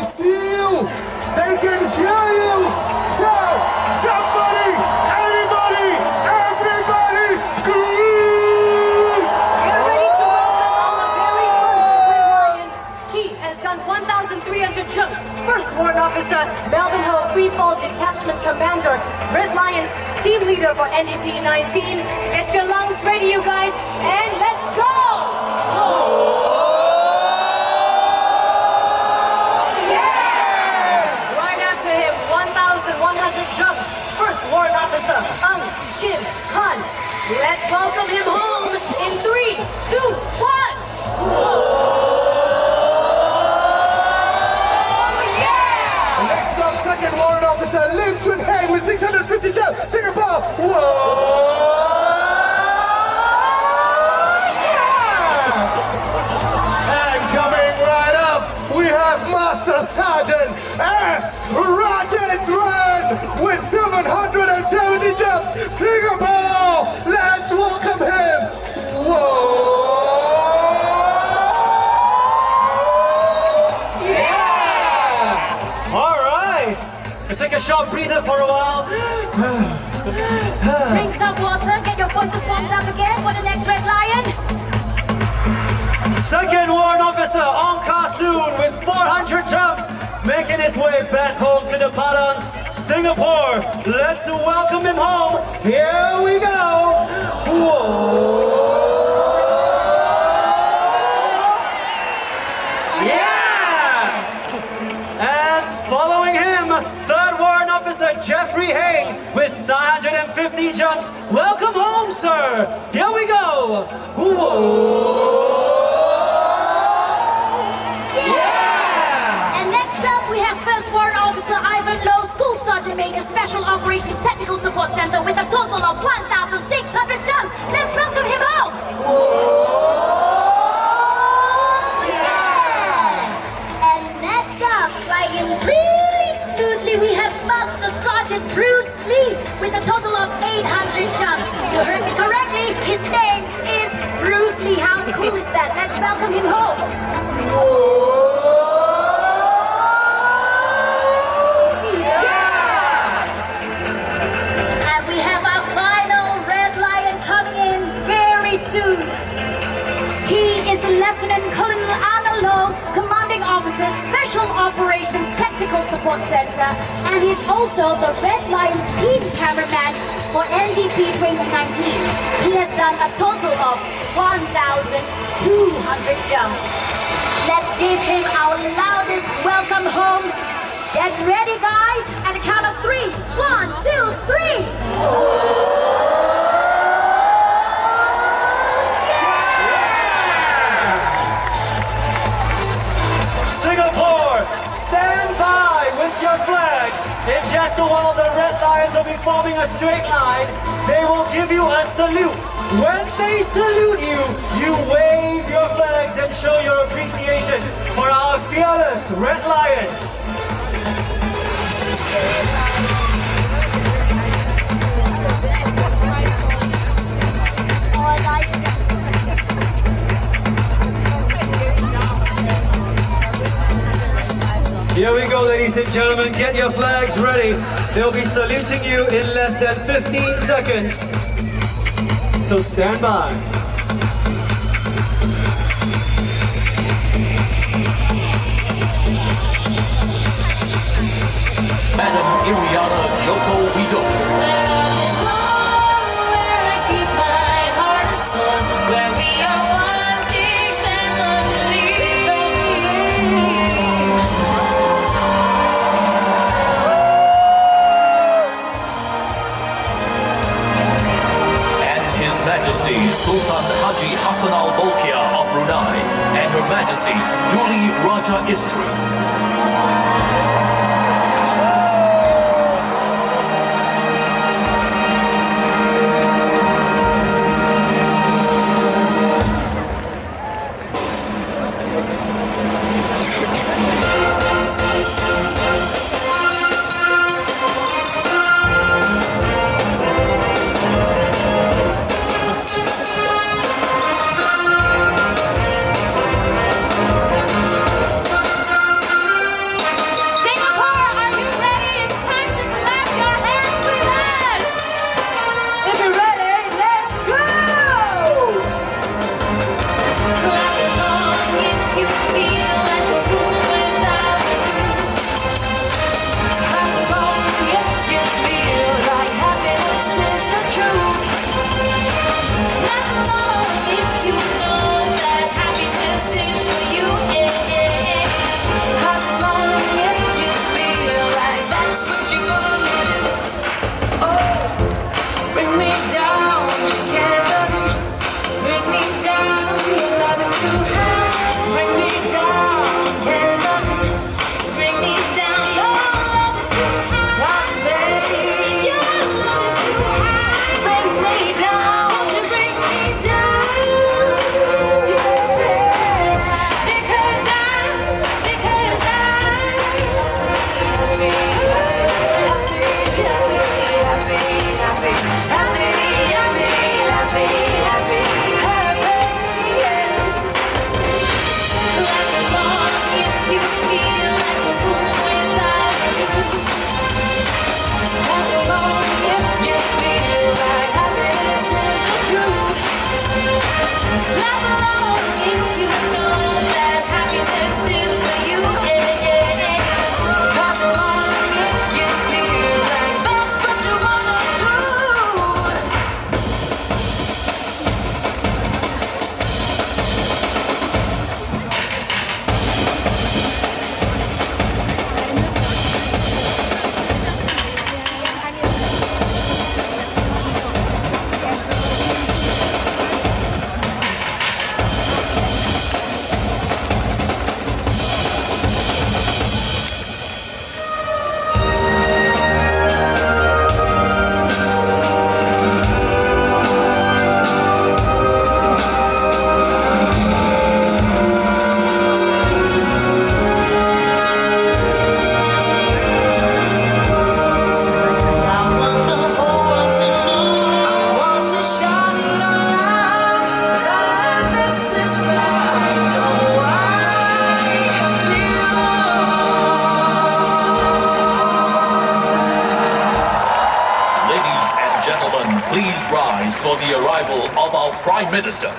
see you. They can hear you. So, somebody, anybody, everybody, scream! Get ready to welcome our very first Red Lion. He has done 1,300 jumps. First Warrant Officer, Melvin Ho, Free Fall Detachment Commander, Red Lions Team Leader for NDP 19. Get your lungs ready, you guys, and let's go! Right after him, 1,100 jumps. First Warrant Officer, Chin Han. Let's welcome him home in 3, 2, 1. Next up, second Warrant Officer Lim Chun Heng with 650 jumps. Singapore. And coming right up, we have Master Sergeant S. Rajendran with 770 jumps. Singapore. Let's welcome him. Let's take a short breather for a while. Drink some water, get your voices warmed up again for the next Red Lion. Second Warrant Officer Ong Ka Soon with 400 jumps, making his way back home to the Padang, Singapore. Let's welcome him home. Here we go. Whoa. Following him, third Warrant Officer Jeffrey Heng with 950 jumps. Welcome home, sir. Here we go. And next up, we have First Warrant Officer Ivan Lowe, School Sergeant Major, Special Operations Tactical Support Center with a total of 1,600 jumps. Let's welcome him home. And next up, flying really smoothly, we have Master Sergeant Bruce Lee with a total of 800 jumps. You heard me correctly. His name is Bruce Lee. How cool is that? Let's welcome him home. And we have our final Red Lion coming in very soon. He is Lieutenant Colonel Anna Lowe, Commanding Officer, Special Operations Tactical Support Center, and he's also the Red Lions team cameraman for NDP 2019. He has done a total of 1,200 jumps. Let's give him our loudest welcome home. Get ready, guys, at the count of 3. 1, 2, 3. Singapore, stand by with your flags. In just a while, the Red Lions will be forming a straight line. They will give you a salute. When they salute you, you wave your flags and show your appreciation for our fearless Red Lions. Here we go, ladies and gentlemen. Get your flags ready. They'll be saluting you in less than 15 seconds. So stand by. Madam Iriana Joko Widodo. Majesty Sultan Haji Hassan Al Bolkiah of Brunei and Her Majesty Duli Raja Istri. arrangements for the arrival of our Prime Minister.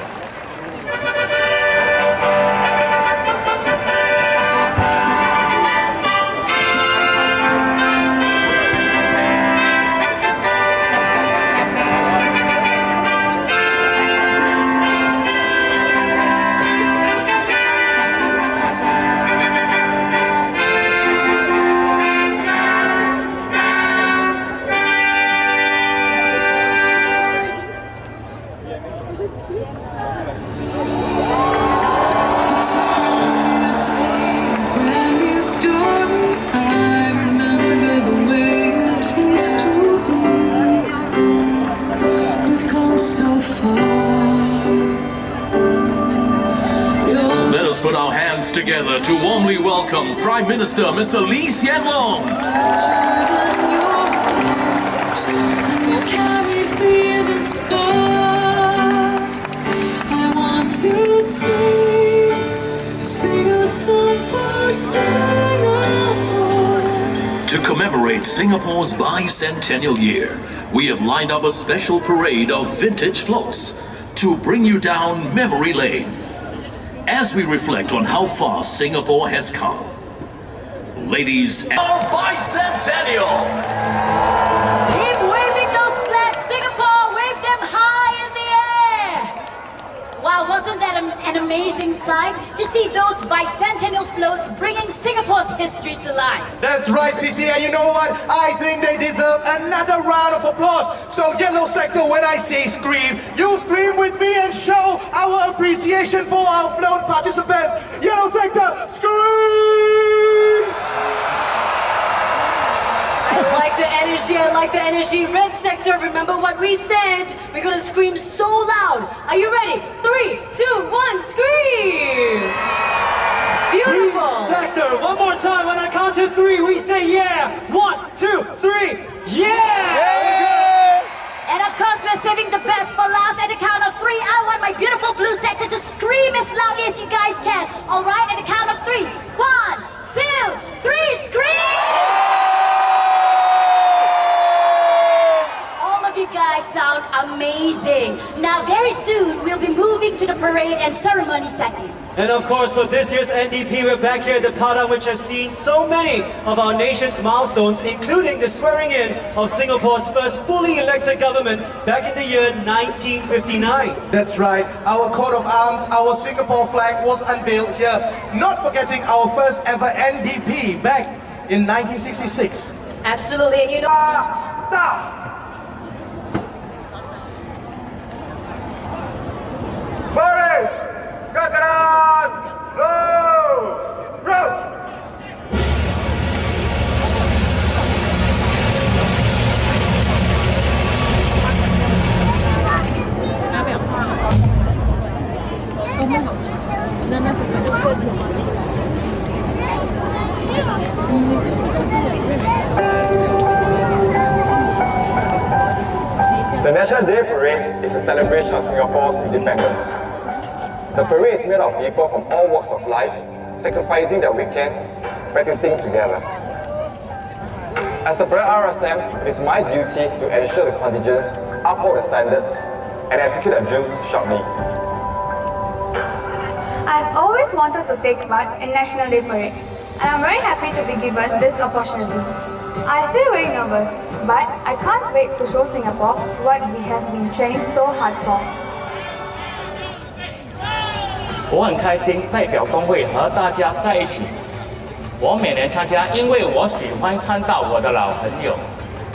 Let us put our hands together to warmly welcome Prime Minister Mr. Lee Hsien Loong. To commemorate Singapore's Bicentennial year, we have lined up a special parade of vintage floats to bring you down memory lane as we reflect on how far Singapore has come. Ladies and our Bicentennial! Keep waving those flags, Singapore! Wave them high in the air! Wow, wasn't that an amazing sight? To see those bicentennial floats bringing Singapore's history to life. That's right, CT, and you know what? I think they deserve another round of applause. So yellow sector, when I say scream, you scream with me and show our appreciation for our float participants. Yellow sector, scream! I like the energy. Red sector, remember what we said. We're gonna scream so loud. Are you ready? 3, 2, 1, scream! Beautiful! Green sector, one more time. When I count to 3, we say yeah. 1, 2, 3, yeah! And of course, we're saving the best for last. At the count of 3, I want my beautiful blue sector to scream as loudly as you guys can. All right, at the count of 3. 1, 2, 3, scream! You guys sound amazing. Now very soon we'll be moving to the parade and ceremony segment. And of course, for this year's NDP, we're back here at the Padang, which has seen so many of our nation's milestones, including the swearing in of Singapore's first fully elected government back in the year 1959. That's right. Our coat of arms, our Singapore flag was unveiled here. Not forgetting our first ever NDP back in 1966. Absolutely, and you know... Boris! Kataran! Low! Ross! The National Day Parade is a celebration of Singapore's independence. The parade is made of people from all walks of life, sacrificing their weekends, practicing together. As the parade RSM, it is my duty to ensure the contingents uphold the standards and execute the drills sharply. I've always wanted to take part in National Day Parade, and I'm very happy to be given this opportunity. I feel very nervous, but I can't wait to show Singapore what we have been training so hard for. 我很开心代表工会和大家在一起。我每年参加，因为我喜欢看到我的老朋友。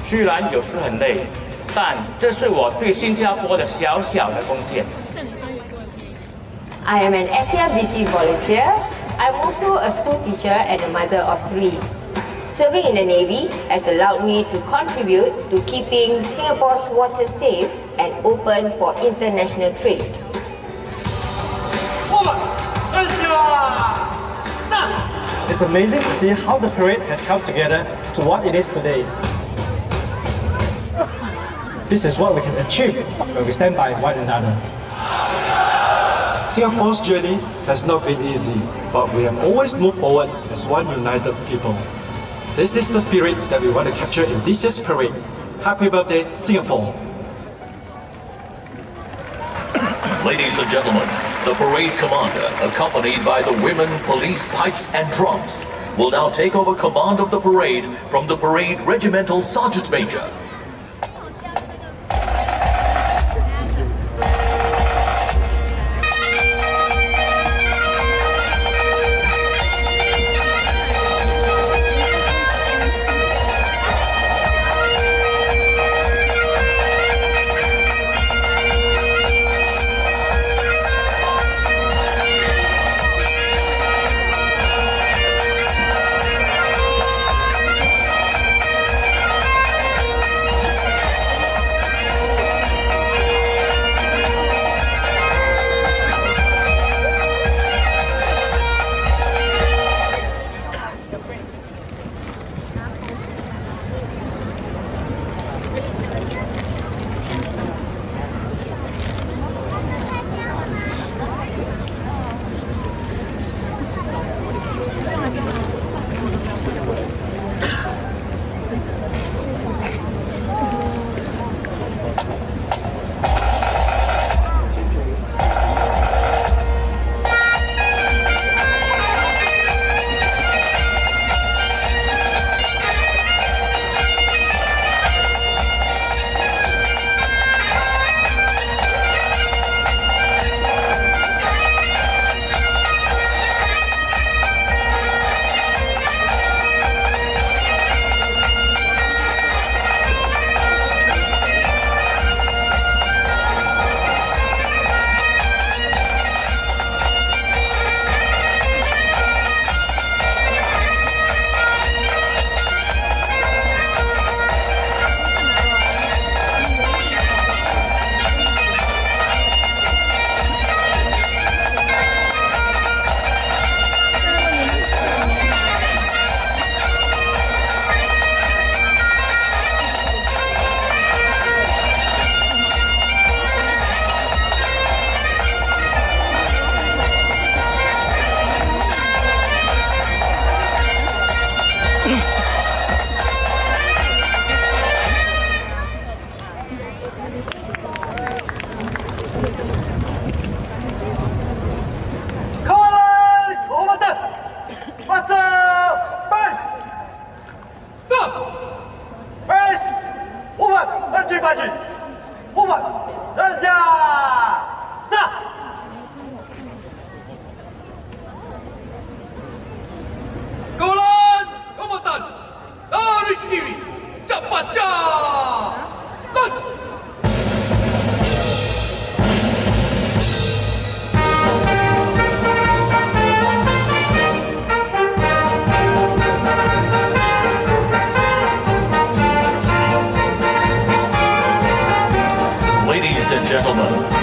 虽然有时很累，但这是我对新加坡的小小的贡献。 I am an SCRBC volunteer. I'm also a school teacher and a mother of 3. Serving in the Navy has allowed me to contribute to keeping Singapore's waters safe and open for international trade. It's amazing to see how the parade has come together to what it is today. This is what we can achieve when we stand by one another. Singapore's journey has not been easy, but we have always moved forward as one united people. This is the spirit that we want to capture in this year's parade. Happy birthday, Singapore! Ladies and gentlemen, the parade commander, accompanied by the women, police, pipes, and drums, will now take over command of the parade from the parade regimental sergeant major.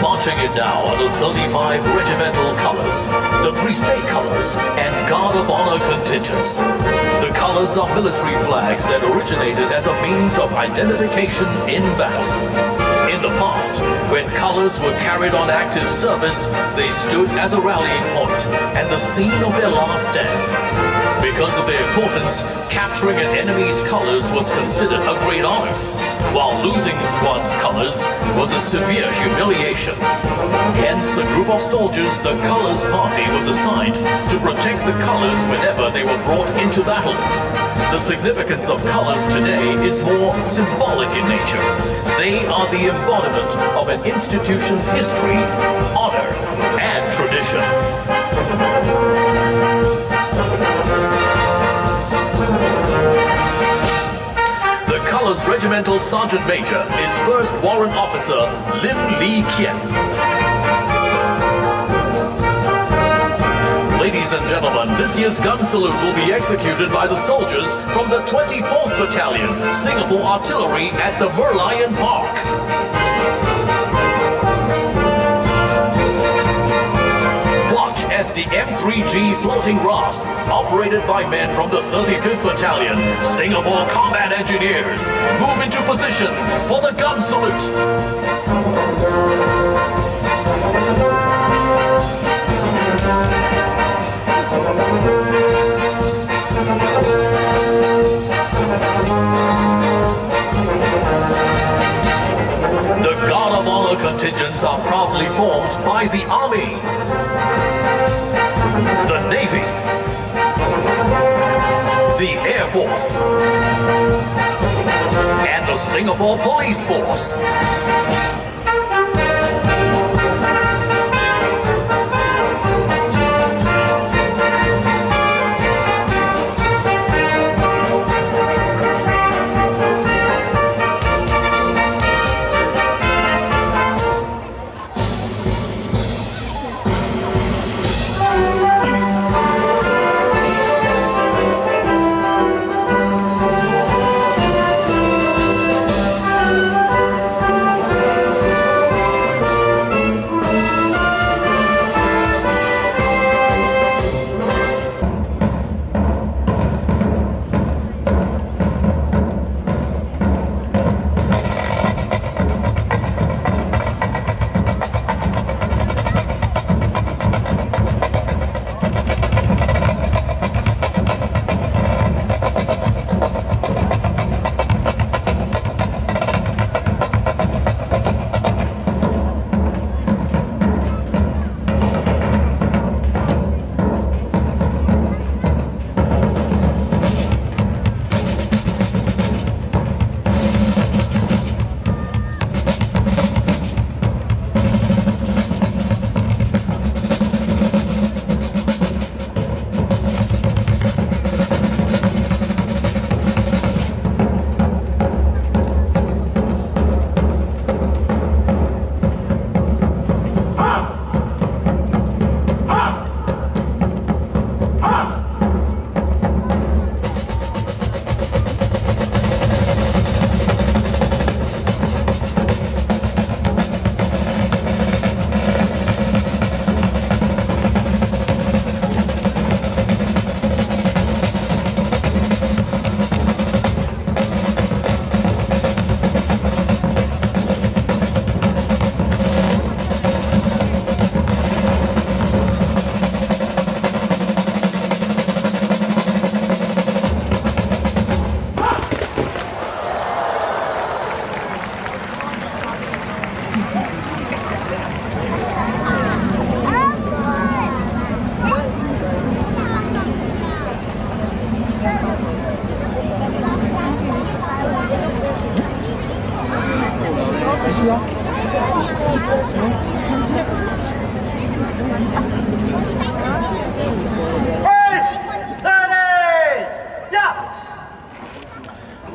Marching in now are the 35 regimental colors, the 3 state colors, and Guard of Honor contingents. The colors are military flags that originated as a means of identification in battle. In the past, when colors were carried on active service, they stood as a rallying point and the scene of their last stand. Because of their importance, capturing an enemy's colors was considered a great honor, while losing one's colors was a severe humiliation. Hence, a group of soldiers, the Colors Party, was assigned to protect the colors whenever they were brought into battle. The significance of colors today is more symbolic in nature. They are the embodiment of an institution's history, honor, and tradition. Colors Regimental Sergeant Major is First Warrant Officer Lim Lee Kien. Ladies and gentlemen, this year's gun salute will be executed by the soldiers from the 24th Battalion, Singapore Artillery at the Merlion Park. As the M3G floating rafts, operated by men from the 35th Battalion, Singapore Combat Engineers, move into position for the gun salute. The Guard of Honor contingents are proudly formed by by the Army, the Navy, the Air Force, and the Singapore Police Force.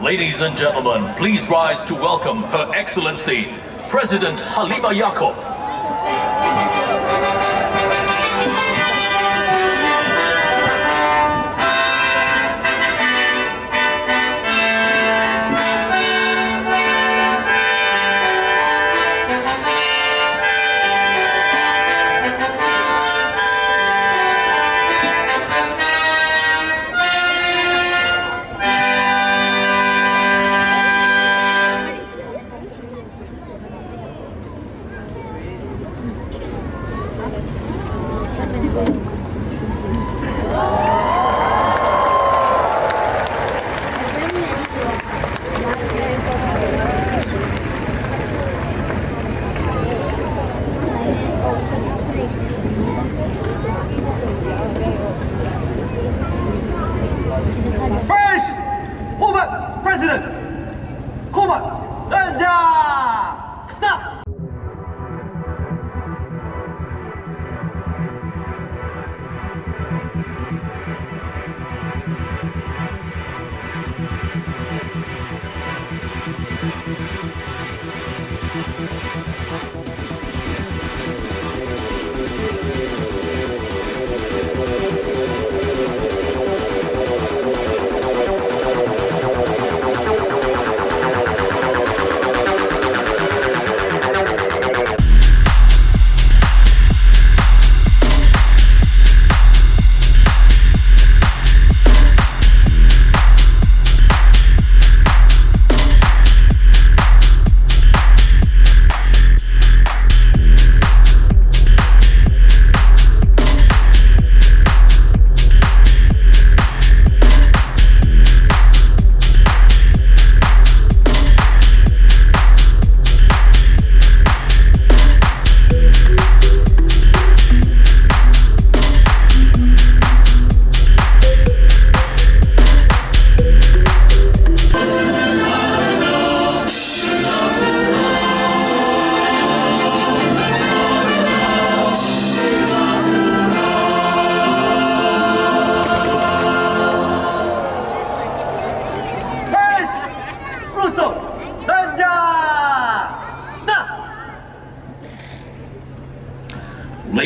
Ladies and gentlemen, please rise to welcome Her Excellency, President Halimah Yacob.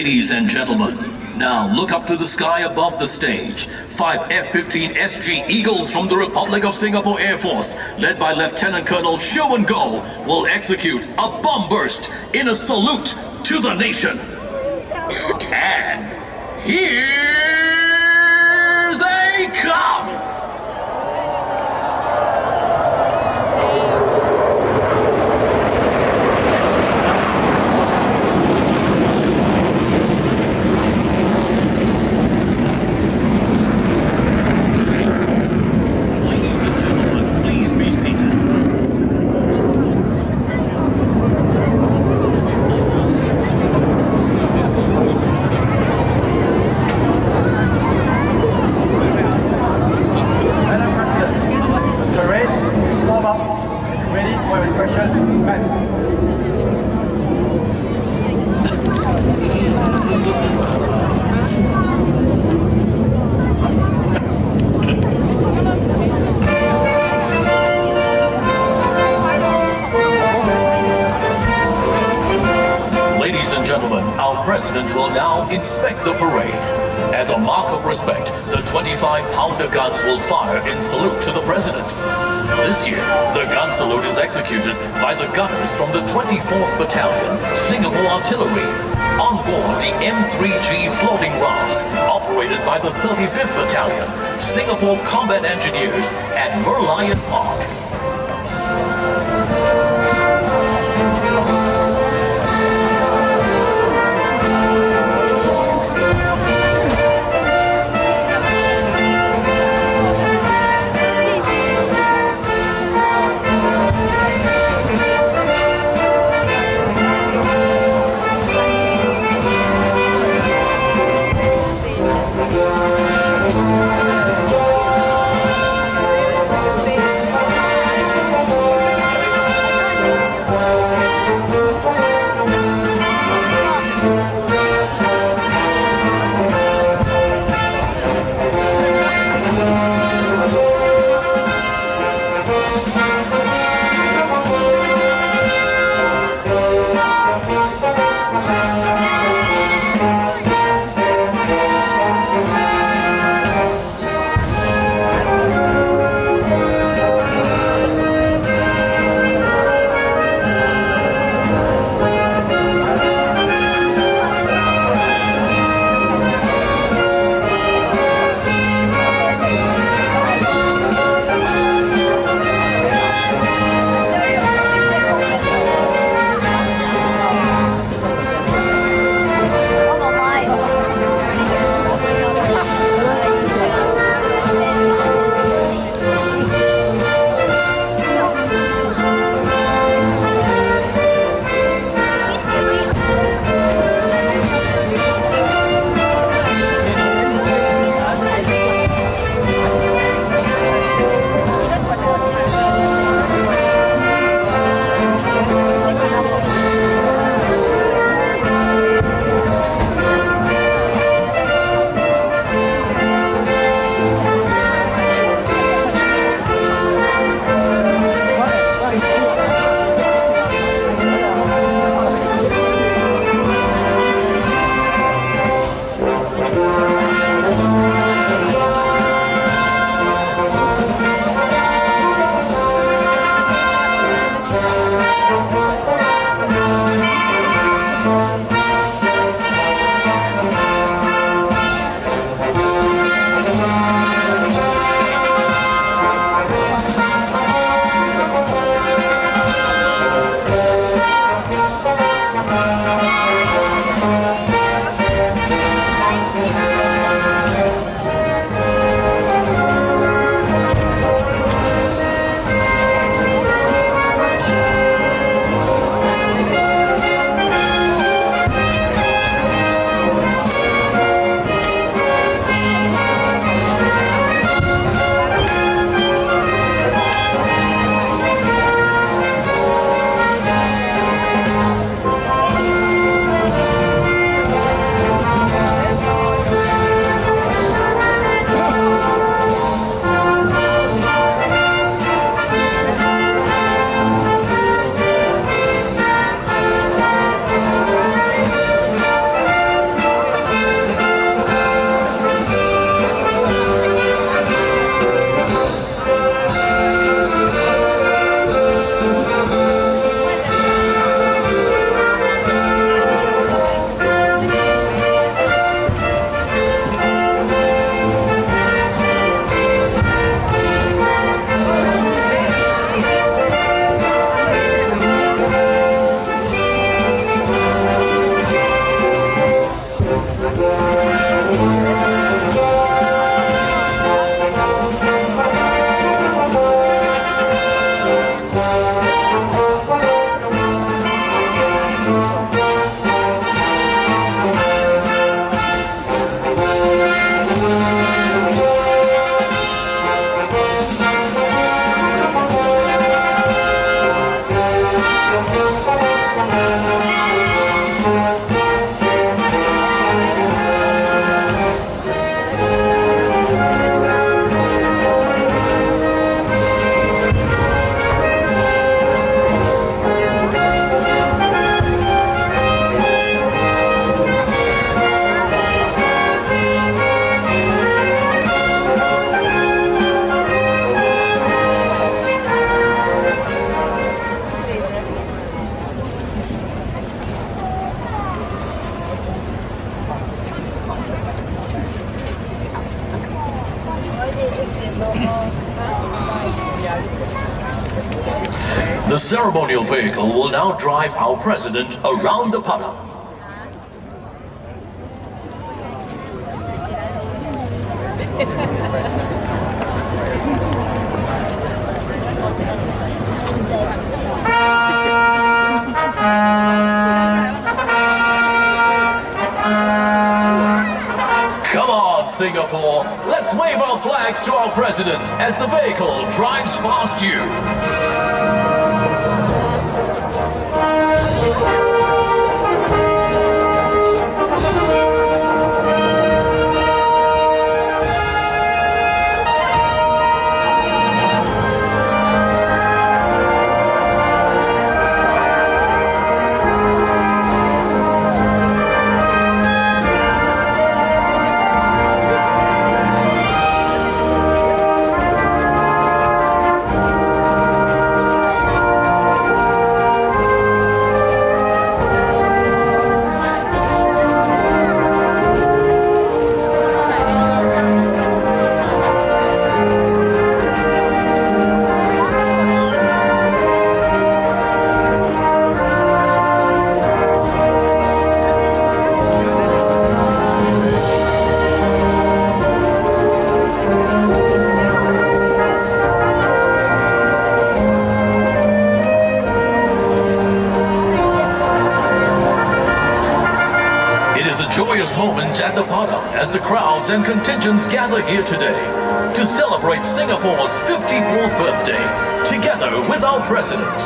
Ladies and gentlemen, now look up to the sky above the stage. 5 F-15 SG Eagles from the Republic of Singapore Air Force, led by Lieutenant Colonel Sherwin Go, will execute a bomb burst in a salute to the nation. And here they come! Ladies and gentlemen, please be seated. Madam President, the parade is warm up and ready for inspection. Ma'am. Ladies and gentlemen, our president will now inspect the parade. As a mark of respect, the 25-pounder guns will fire in salute to the president. This year, the gun salute is executed by the gunners from the 24th Battalion, Singapore Artillery, on board the M3G floating rafts, operated by the 35th Battalion, Singapore Combat Engineers at Merlion Park. The ceremonial vehicle will now drive our president around the Padang. Come on, Singapore. Let's wave our flags to our president as the vehicle drives past you. Joyous moment at the Padang as the crowds and contingents gather here today to celebrate Singapore's 54th birthday together with our president.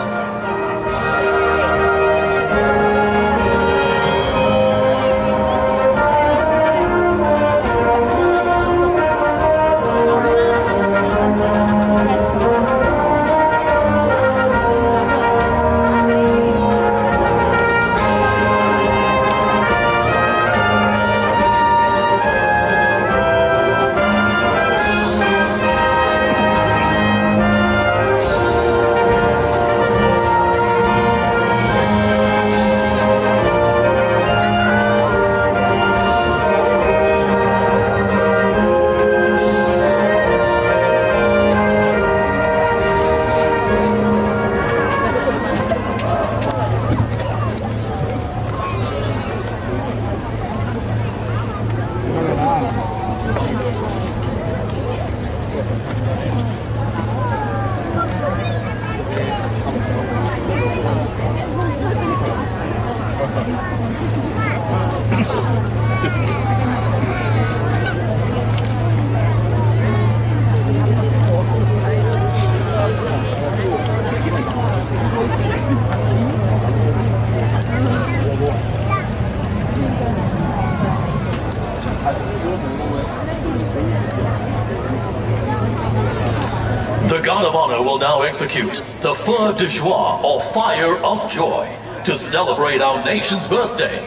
The guard of honor will now execute the feu de joie, or fire of joy, to celebrate our nation's birthday.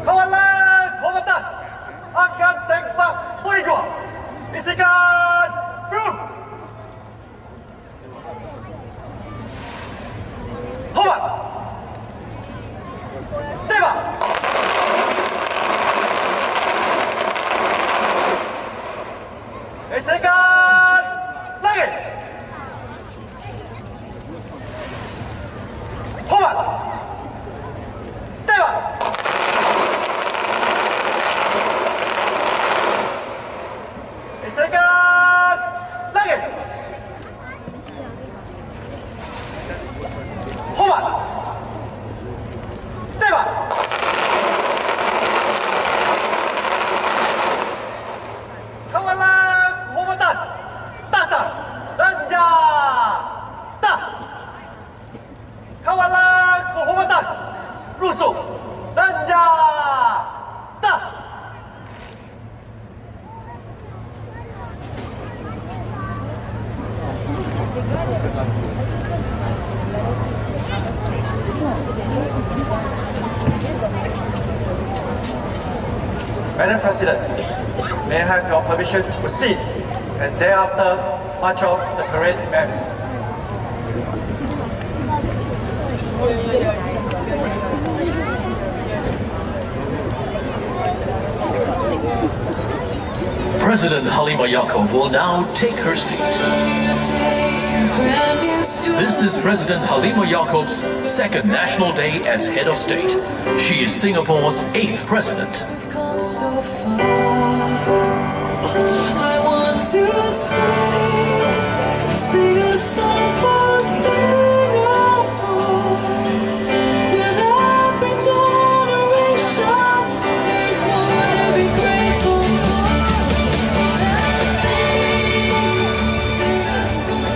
Kawalan komandan akan tembak berjuang. Isikan boom. Hormat. Tembak. Isikan lagi. Hormat. Tembak. Isikan lagi. Hormat. Tembak. Kawalan kehormatan. Tahta senjata. Kawalan kehormatan. Rusuh senjata. Madam President, may I have your permission to proceed and thereafter march off the parade manner. President Halima Yacob will now take her seat. This is President Halima Yacob's second National Day as head of state. She is Singapore's 8th president. We've come so far. I want to sing a song for Singapore. With every generation, there's more to be grateful for. Sing a song.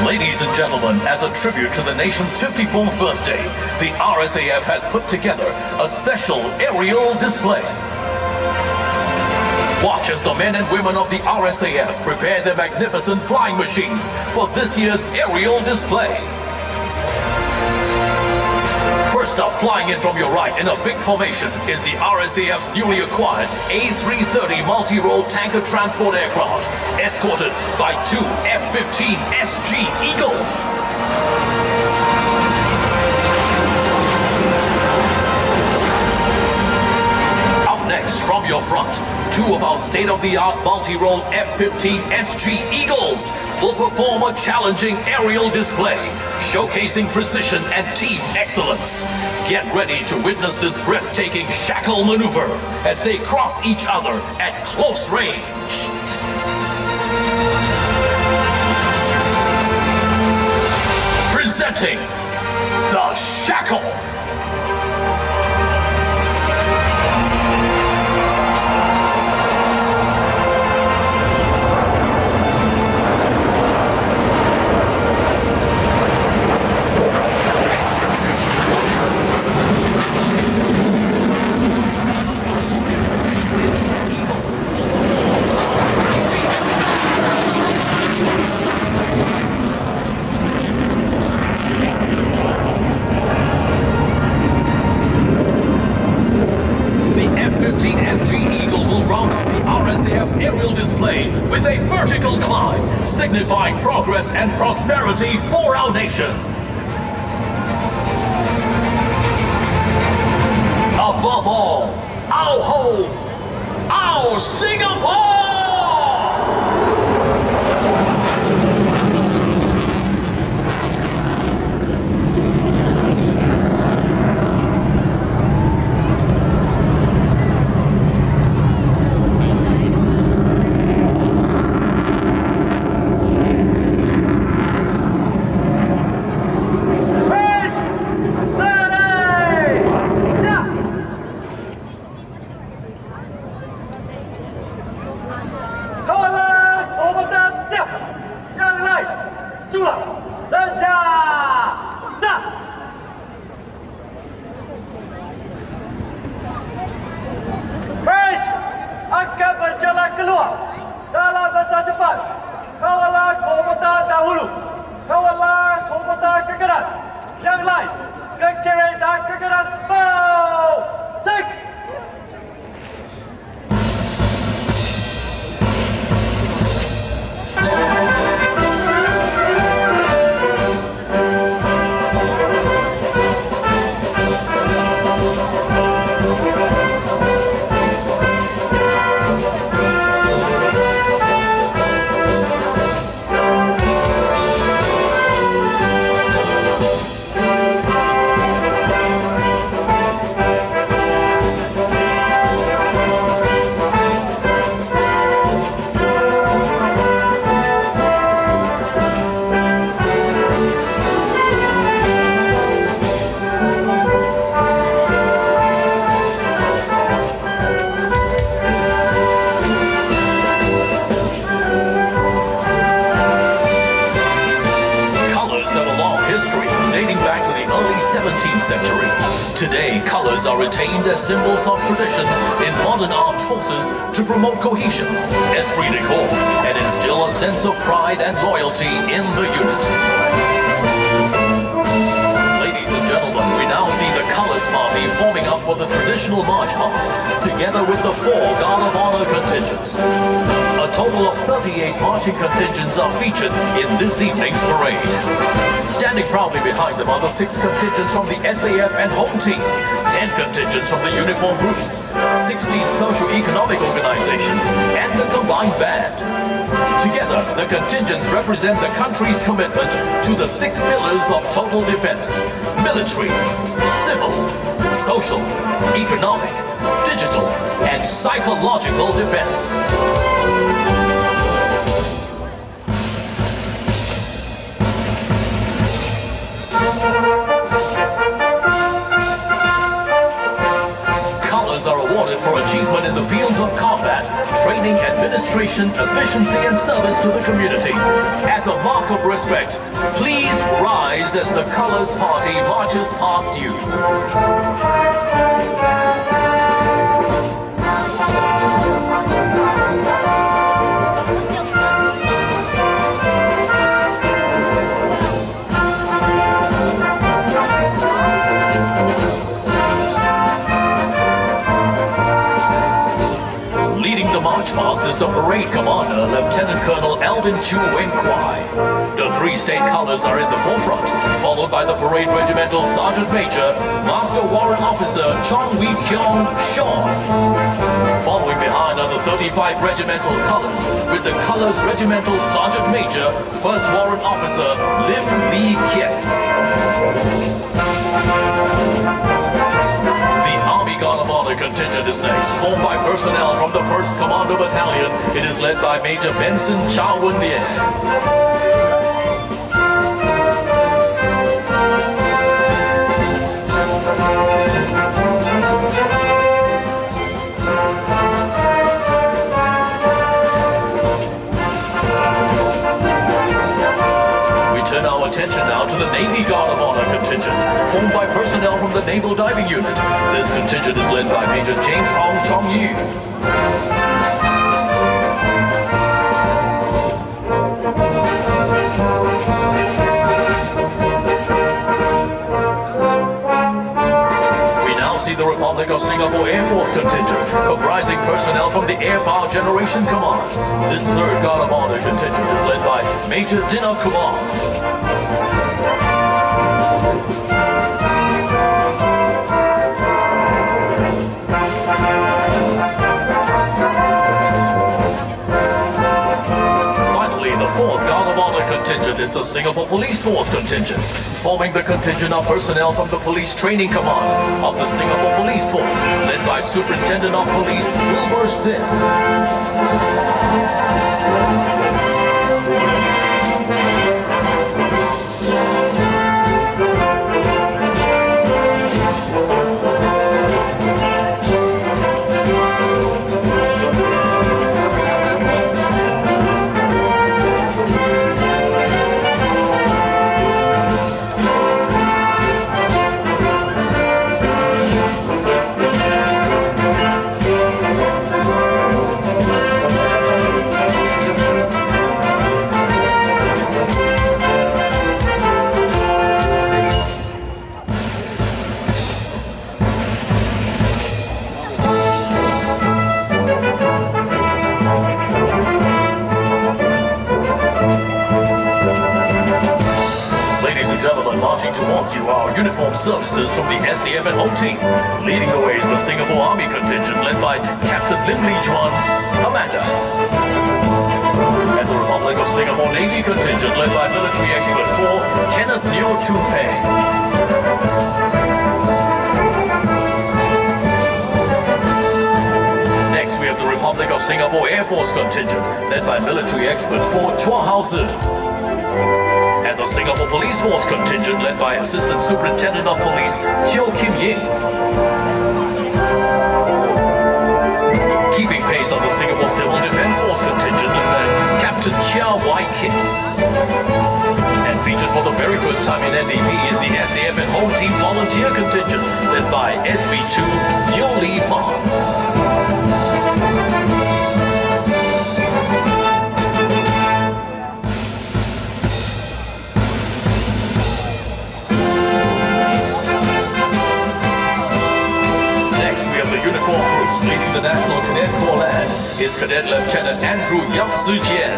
Ladies and gentlemen, as a tribute to the nation's 54th birthday, the RSAF has put together a special aerial display. Watch as the men and women of the RSAF prepare their magnificent flying machines for this year's aerial display. First up, flying in from your right in a big formation is the RSAF's newly acquired A330 multi-role tanker transport aircraft, escorted by 2 F-15 SG Eagles. Up next, from your front, 2 of our state-of-the-art multi-role F-15 SG Eagles will perform a challenging aerial display, showcasing precision and team excellence. Get ready to witness this breathtaking shackle maneuver as they cross each other at close range. Presenting the shackle. Aerial display with a vertical climb, signifying progress and prosperity for our nation. Above all, our home, our Singapore! Today, colors are retained as symbols of tradition in modern armed forces to promote cohesion, esprit de corps, and instill a sense of pride and loyalty in the unit. Ladies and gentlemen, we now see the colors party forming up for the traditional march past, together with the 4 Guard of Honor contingents. A total of 38 marching contingents are featured in this evening's parade. Standing proudly behind them are the 6 contingents from the SAF and Home Team, 10 contingents from the uniform groups, 16 socio-economic organizations, and the combined band. Together, the contingents represent the country's commitment to the 6 pillars of total defense: military, civil, social, economic, digital, and psychological defense. Colors are awarded for achievement in the fields of combat, training, administration, efficiency, and service to the community. As a mark of respect, please rise as the Colors Party marches past you. Is the parade commander, Lieutenant Colonel Alvin Chu Wen Kwai. The 3 state colors are in the forefront, followed by the parade regimental Sergeant Major, Master Warrant Officer Chong Wee Kyung Shaw. Following behind are the 35 regimental colors, with the colors regimental Sergeant Major, First Warrant Officer Lim Lee Kiet. Guard of Honor contingent is next, formed by personnel from the 1st Commando Battalion. It is led by Major Benson Chow Wen Lien. Turn our attention now to the Navy Guard of Honor contingent, formed by personnel from the Naval Diving Unit. This contingent is led by Major James Ong Chong Yu. See the Republic of Singapore Air Force contingent, comprising personnel from the Air Power Generation Command. This 3rd Guard of Honor contingent is led by Major Dinner Kumar. Contingent is the Singapore Police Force contingent. Forming the contingent are personnel from the Police Training Command of the Singapore Police Force, led by Superintendent of Police Wilbur Sim. Towards you are uniformed services from the SAF and Home Team. Leading the way is the Singapore Army contingent led by Captain Lim Lee Chuan, Amanda. And the Republic of Singapore Navy contingent led by Military Expert 4, Kenneth Neo Chun Pei. Next we have the Republic of Singapore Air Force contingent led by Military Expert 4, Chua Hao Zi. And the Singapore Police Force contingent led by Assistant Superintendent of Police Teo Kim Ying. Keeping pace on the Singapore Civil Defence Force contingent led by Captain Chia Wai Kit. And featured for the very first time in NDP is the SAF and Home Team Volunteer contingent led by SV2 Yo Lee Fong. Corps leading the National Cadet Corps Land is Cadet Lieutenant Andrew Yap Zijian,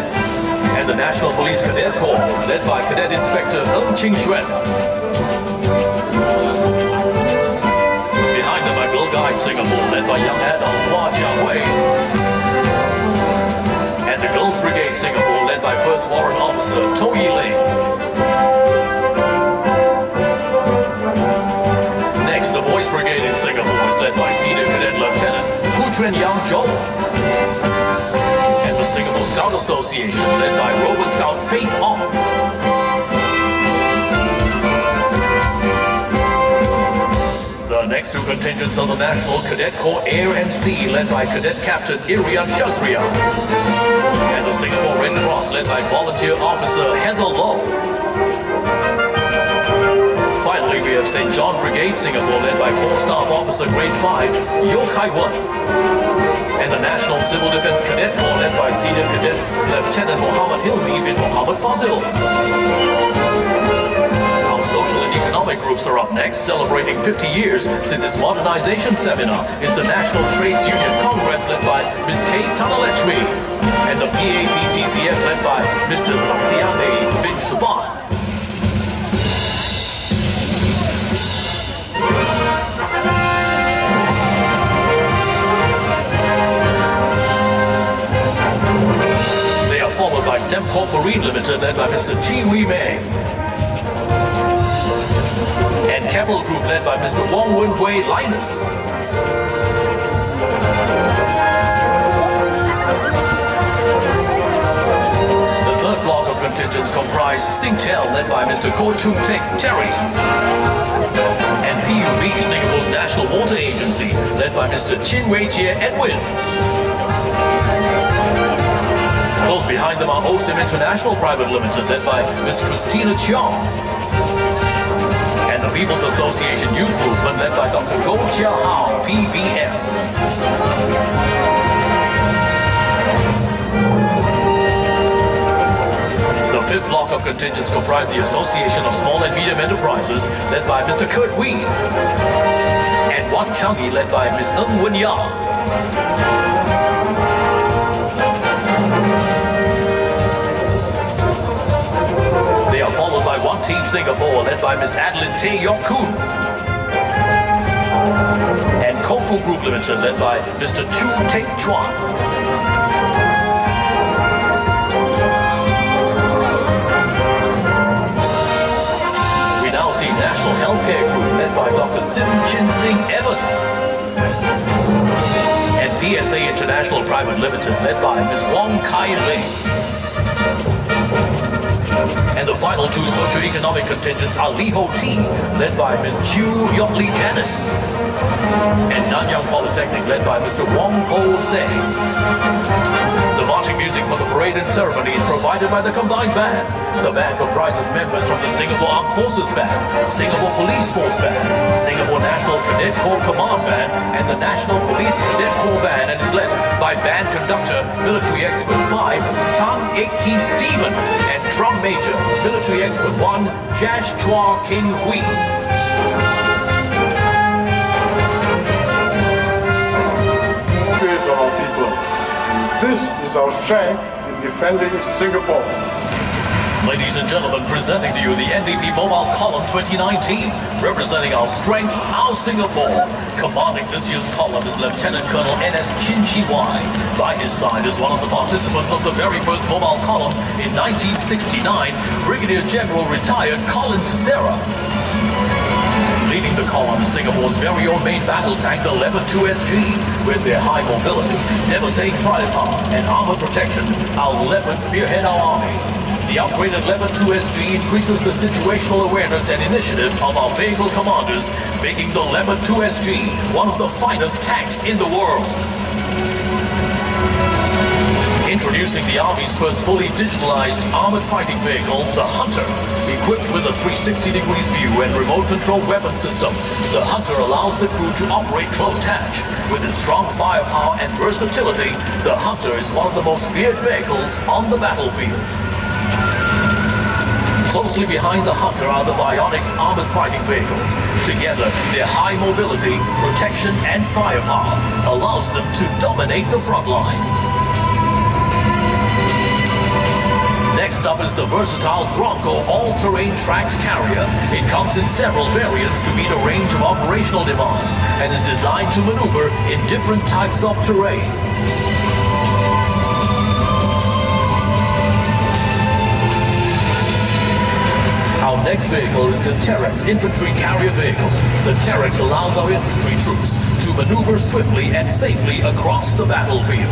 and the National Police Cadet Corps led by Cadet Inspector Ng Ching Xuan. Behind them are Girl Guide Singapore led by young adult Hua Jiawei, and the Girls Brigade Singapore led by First Warrant Officer To Yi Lei. Next, the Boys Brigade in Singapore is led by Senior Cadet Lieutenant Hu Tren Yang Zhou. And the Singapore Scout Association led by Rover Scout Faith Ong. The next two contingents of the National Cadet Corps Air and Sea led by Cadet Captain Irian Shazria. And the Singapore Red Cross led by Volunteer Officer Heather Low. Finally, we have St. John Brigade Singapore led by 4 Staff Officer Grade 5, Yo Kai Wen. And the National Civil Defense Cadet Corps led by Senior Cadet Lieutenant Muhammad Hilmi bin Muhammad Fazil. Our social and economic groups are up next, celebrating 50 years since its modernization seminar is the National Trades Union Congress led by Ms. K. Tanalechmi. And the PAP-PCF led by Mr. Satyane bin Suban. Followed by Semcorp Marine Limited led by Mr. Chi Wee Mei. And Keppel Group led by Mr. Wong Wen Wei Linus. The third block of contingents comprise Singtel led by Mr. Ko Chung Tek Terry. And PUB, Singapore's National Water Agency, led by Mr. Chin Wei Jie Edwin. Close behind them are OSIM International Private Limited, led by Ms. Christina Chiong. And the People's Association Youth Movement, led by Dr. Goh Chia Hao, PBM. The fifth block of contingents comprise the Association of Small and Medium Enterprises, led by Mr. Kurt Wee. And Wan Changi, led by Ms. Ng Wen Ya. They are followed by One Team Singapore, led by Ms. Adeline Tae Yong Koon. And Kung Fu Group Limited, led by Mr. Chu Taek Chuan. We now see National Healthcare Group, led by Dr. Sim Chin Sing Evan. And PSA International Private Limited, led by Ms. Wong Kai Lei. And the final two socio-economic contingents are Lee Ho Ti, led by Ms. Chu Yok Lee Dennis, and Nanyang Polytechnic, led by Mr. Wong Ho Se. The marching music for the parade and ceremony is provided by the combined band. The band comprises members from the Singapore Armed Forces Band, Singapore Police Force Band, Singapore National Cadet Corps Command Band, and the National Police Cadet Corps Band, and is led by band conductor, Military Expert 5, Tang Ik Ki Stephen, and drum major, Military Expert 1, Jash Chua King Hui. Spirit of our people. This is our strength in defending Singapore. Ladies and gentlemen, presenting to you the NDP Mobile Column 2019, representing our strength, our Singapore. Commanding this year's column is Lieutenant Colonel N.S. Chin Chi Wai. By his side is one of the participants of the very first Mobile Column in 1969, Brigadier General retired Colin Tissera. Leading the column is Singapore's very own main battle tank, the Leopard 2SG. With their high mobility, devastating firepower, and armored protection, our Leopards spearhead our army. The upgraded Leopard 2SG increases the situational awareness and initiative of our vehicle commanders, making the Leopard 2SG one of the finest tanks in the world. Introducing the Army's first fully digitalized armored fighting vehicle, the Hunter. Equipped with a 360 degrees view and remote controlled weapon system, the Hunter allows the crew to operate closed hatch. With its strong firepower and versatility, the Hunter is one of the most feared vehicles on the battlefield. Closely behind the Hunter are the Bionics armored fighting vehicles. Together, their high mobility, protection, and firepower allows them to dominate the front line. Next up is the versatile Bronco all-terrain tracks carrier. It comes in several variants to meet a range of operational demands and is designed to maneuver in different types of terrain. Our next vehicle is the Terex infantry carrier vehicle. The Terex allows our infantry troops to maneuver swiftly and safely across the battlefield.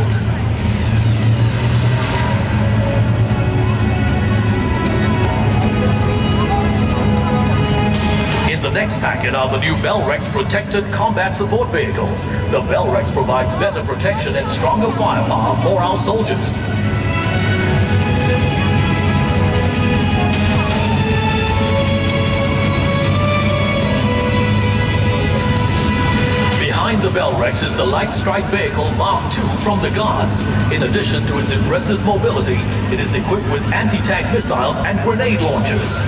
In the next packet are the new Bellrex protected combat support vehicles. The Bellrex provides better protection and stronger firepower for our soldiers. Behind the Bellrex is the light strike vehicle Mark II from the Guards. In addition to its impressive mobility, it is equipped with anti-tank missiles and grenade launchers.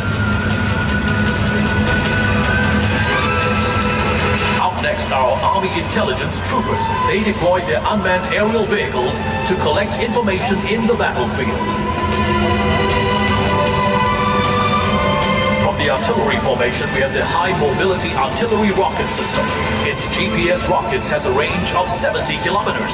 Up next are our Army intelligence troopers. They deploy their unmanned aerial vehicles to collect information in the battlefield. The artillery formation, we have the high mobility artillery rocket system. Its GPS rockets has a range of 70 kilometers.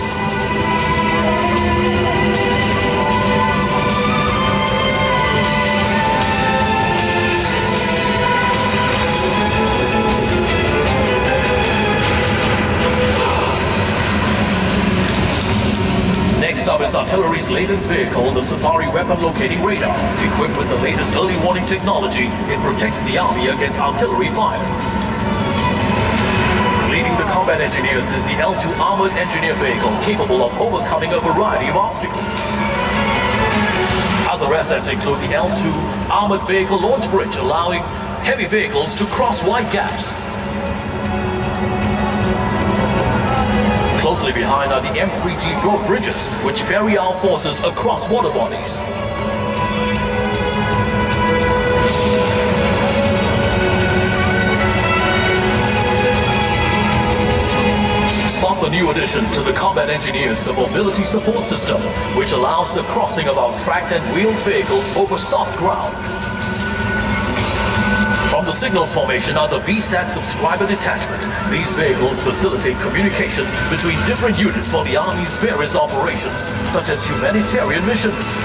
Next up is artillery's latest vehicle, the Safari weapon locating radar. Equipped with the latest early warning technology, it protects the army against artillery fire. Leading the combat engineers is the L2 armored engineer vehicle, capable of overcoming a variety of obstacles. Other assets include the L2 armored vehicle launch bridge, allowing heavy vehicles to cross wide gaps. Closely behind are the M3G float bridges, which ferry our forces across water bodies. Spot the new addition to the combat engineers, the mobility support system, which allows the crossing of our tracked and wheeled vehicles over soft ground. From the signals formation are the VSAT subscriber detachment. These vehicles facilitate communication between different units for the Army's various operations, such as humanitarian missions.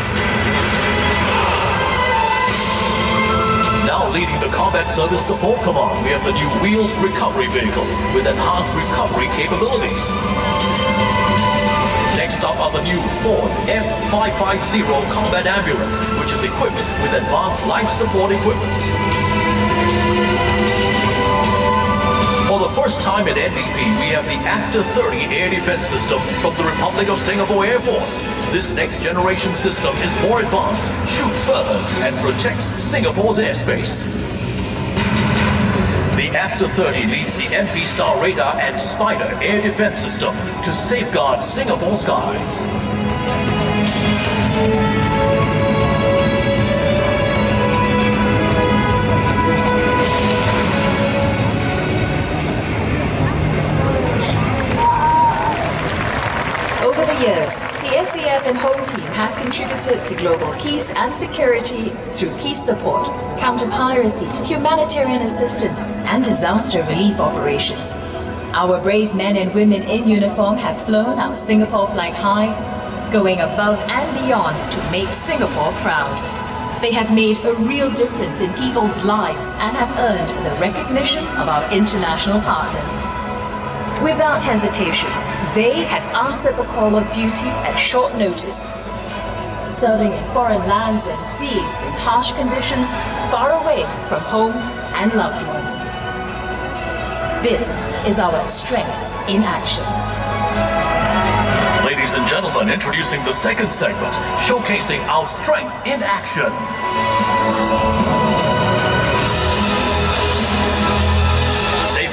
Now leading the Combat Service Support Command, we have the new wheeled recovery vehicle with enhanced recovery capabilities. Next up are the new Ford F550 combat ambulance, which is equipped with advanced life support equipment. For the first time at NDP, we have the Aster 30 air defense system from the Republic of Singapore Air Force. This next generation system is more advanced, shoots further, and protects Singapore's airspace. The Aster 30 leads the MP Star radar and Spider air defense system to safeguard Singapore skies. Over the years, the SAF and Home Team have contributed to global peace and security through peace support, counter-piracy, humanitarian assistance, and disaster relief operations. Our brave men and women in uniform have flown our Singapore flag high, going above and beyond to make Singapore proud. They have made a real difference in people's lives and have earned the recognition of our international partners. Without hesitation, they have answered the call of duty at short notice, serving in foreign lands and seas in harsh conditions, far away from home and loved ones. This is our strength in action. Ladies and gentlemen, introducing the second segment, showcasing our strength in action.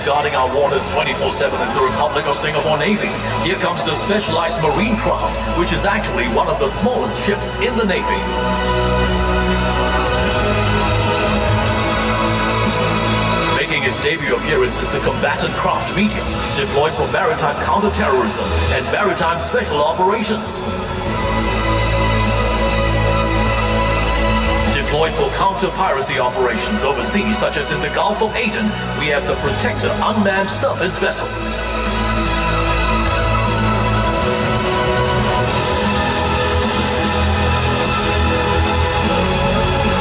Safeguarding our waters 24/7 is the Republic of Singapore Navy. Here comes the specialized marine craft, which is actually one of the smallest ships in the Navy. Philippines Navy appearances the combatant craft medium, deployed for maritime counterterrorism and maritime special operations. Deployed for counter-piracy operations overseas, such as in the Gulf of Aden, we have the Protector unmanned surface vessel.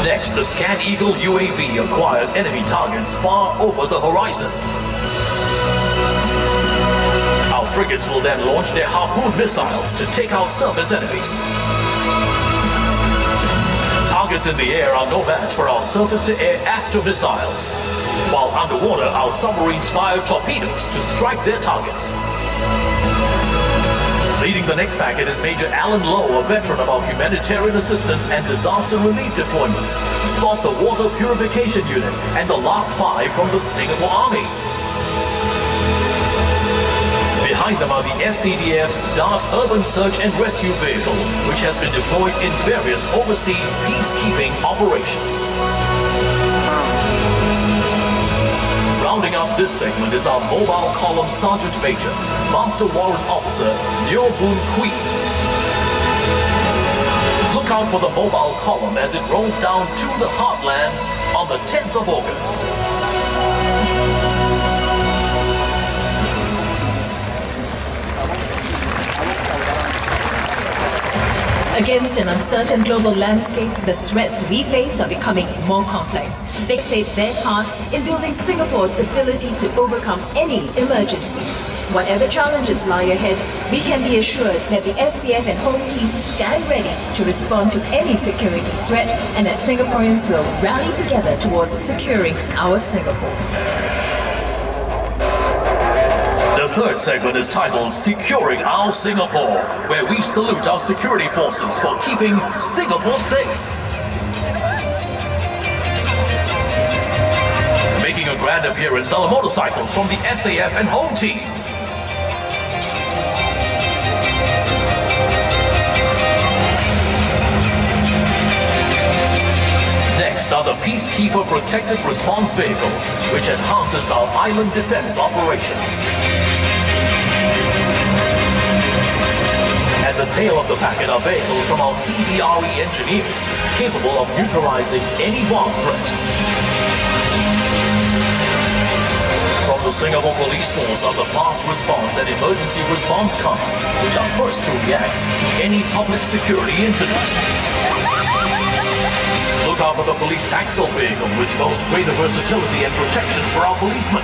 Next, the Scan Eagle UAV acquires enemy targets far over the horizon. Our frigates will then launch their Harpoon missiles to take out surface enemies. Targets in the air are no match for our surface-to-air Astro missiles, while underwater our submarines fire torpedoes to strike their targets. Leading the next packet is Major Alan Lowe, a veteran of our humanitarian assistance and disaster relief deployments. Spot the Water Purification Unit and the Lark 5 from the Singapore Army. Behind them are the SCDF's DART Urban Search and Rescue Vehicle, which has been deployed in various overseas peacekeeping operations. Rounding up this segment is our Mobile Column Sergeant Major, Master Warrant Officer Nyo Boon Kui. Look out for the Mobile Column as it rolls down to the heartlands on the 10th of August. Against an uncertain global landscape, the threats we face are becoming more complex. They played their part in building Singapore's ability to overcome any emergency. Whatever challenges lie ahead, we can be assured that the SCF and Home Team stand ready to respond to any security threat, and that Singaporeans will rally together towards securing our Singapore. The third segment is titled Securing Our Singapore, where we salute our security forces for keeping Singapore safe. Making a grand appearance are the motorcycles from the SAF and Home Team. Next are the Peacekeeper Protected Response Vehicles, which enhances our island defense operations. At the tail of the packet are vehicles from our CBRE engineers, capable of neutralizing any bomb threat. From the Singapore Police Force are the fast response and emergency response cars, which are first to react to any public security incident. Look out for the police tactical vehicle, which boasts greater versatility and protection for our policemen.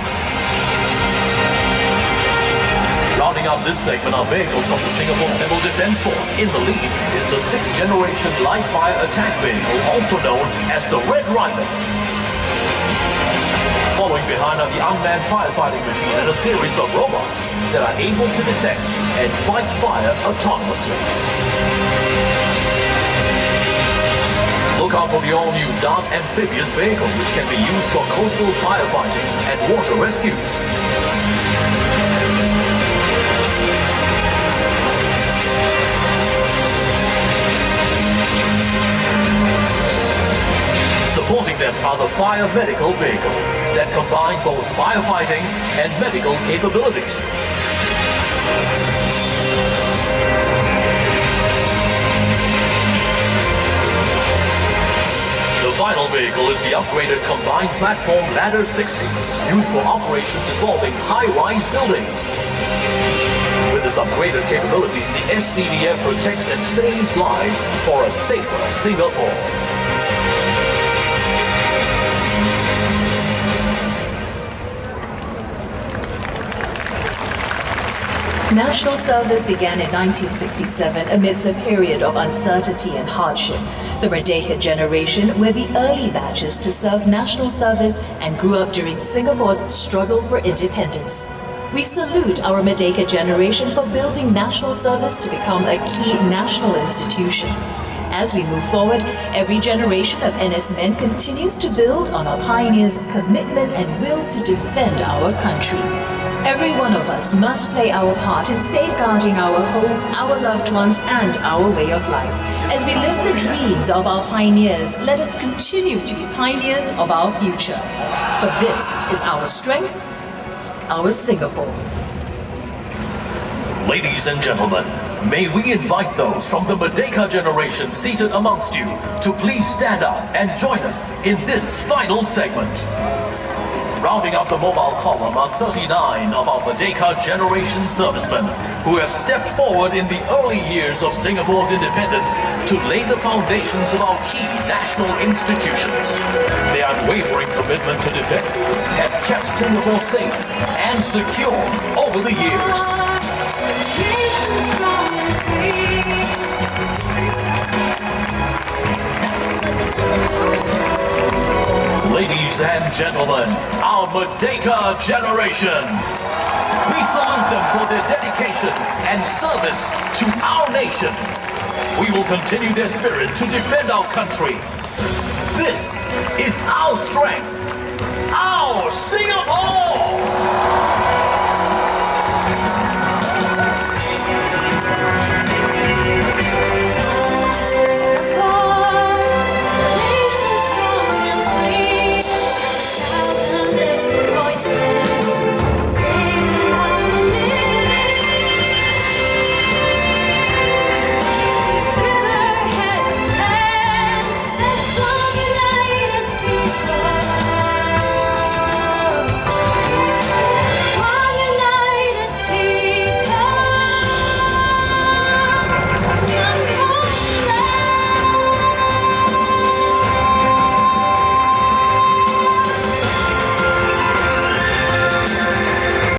Rounding out this segment are vehicles from the Singapore Civil Defence Force. In the lead is the 6th generation live fire attack vehicle, also known as the Red Rhino. Following behind are the unmanned firefighting machine and a series of robots that are able to detect and fight fire autonomously. Look out for the all-new DART amphibious vehicle, which can be used for coastal firefighting and water rescues. Supporting them are the fire medical vehicles that combine both firefighting and medical capabilities. The final vehicle is the upgraded Combined Platform Ladder 60, used for operations involving high-rise buildings. With its upgraded capabilities, the SCDF protects and saves lives for a safer Singapore. National service began in 1967 amidst a period of uncertainty and hardship. The Merdeka generation were the early batches to serve national service and grew up during Singapore's struggle for independence. We salute our Merdeka generation for building national service to become a key national institution. As we move forward, every generation of NS men continues to build on our pioneers' commitment and will to defend our country. Every one of us must play our part in safeguarding our home, our loved ones, and our way of life. As we live the dreams of our pioneers, let us continue to be pioneers of our future. For this is our strength, our Singapore. Ladies and gentlemen, may we invite those from the Merdeka generation seated amongst you to please stand up and join us in this final segment. Rounding up the mobile column are 39 of our Merdeka generation servicemen who have stepped forward in the early years of Singapore's independence to lay the foundations of our key national institutions. Their unwavering commitment to defense have kept Singapore safe and secure over the years. Ladies and gentlemen, our Merdeka generation. We salute them for their dedication and service to our nation. We will continue their spirit to defend our country. This is our strength, our Singapore!